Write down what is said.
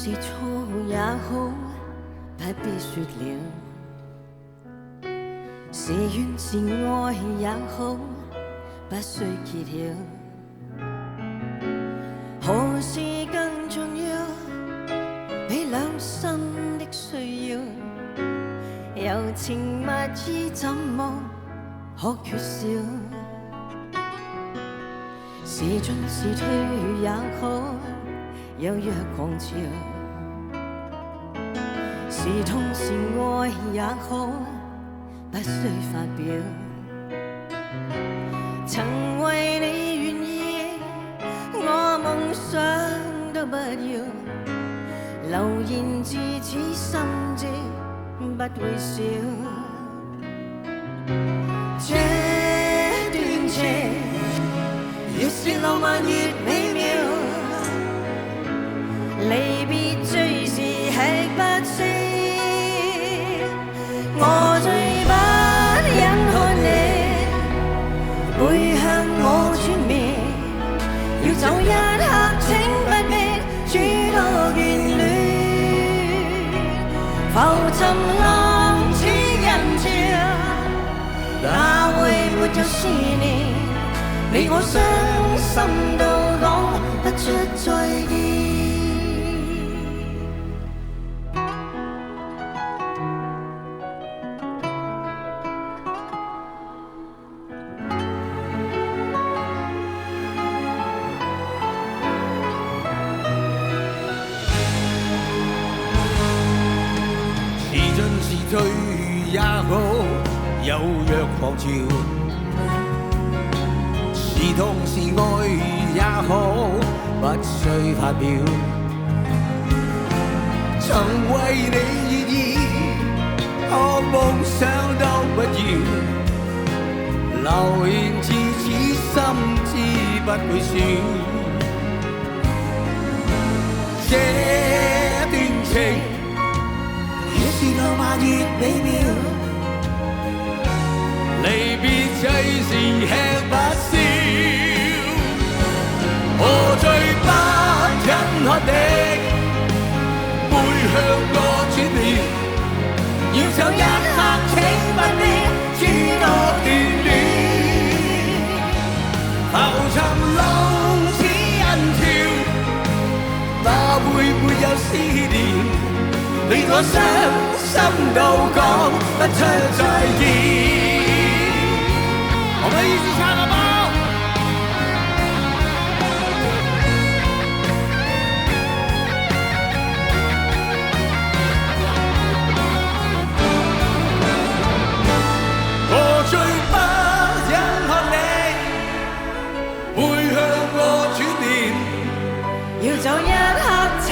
是錯也好，不必說了。是怨是愛也好，不需揭曉。何事更重要？比兩心的需要，柔情蜜意怎麼可缺少？是進是退也好，有若狂潮。是痛是愛也好，不需發表。曾為你願意，我夢想都不要。流言自此心知不會少。這段情越是浪漫越美妙，離別最是吃不消。我最不忍看你背向我轉面，要走一刻請不必諸多眷戀。浮沉浪似人潮，哪會沒有思念？你我傷心到講不出再見。退也好，有若狂潮；是痛是愛也好，不需發表。曾為你願意，可夢想都不要。流言自此心知不會少。這段情是浪漫越美妙，離別最是吃不消。我最不忍看你背向我轉面，要走一刻請不必諸多眷戀。浮沉浪似人潮，哪會沒有思念？令我傷心到講不出再見。我們一起唱好嗎？我最不忍看你背向我轉面，要走一刻請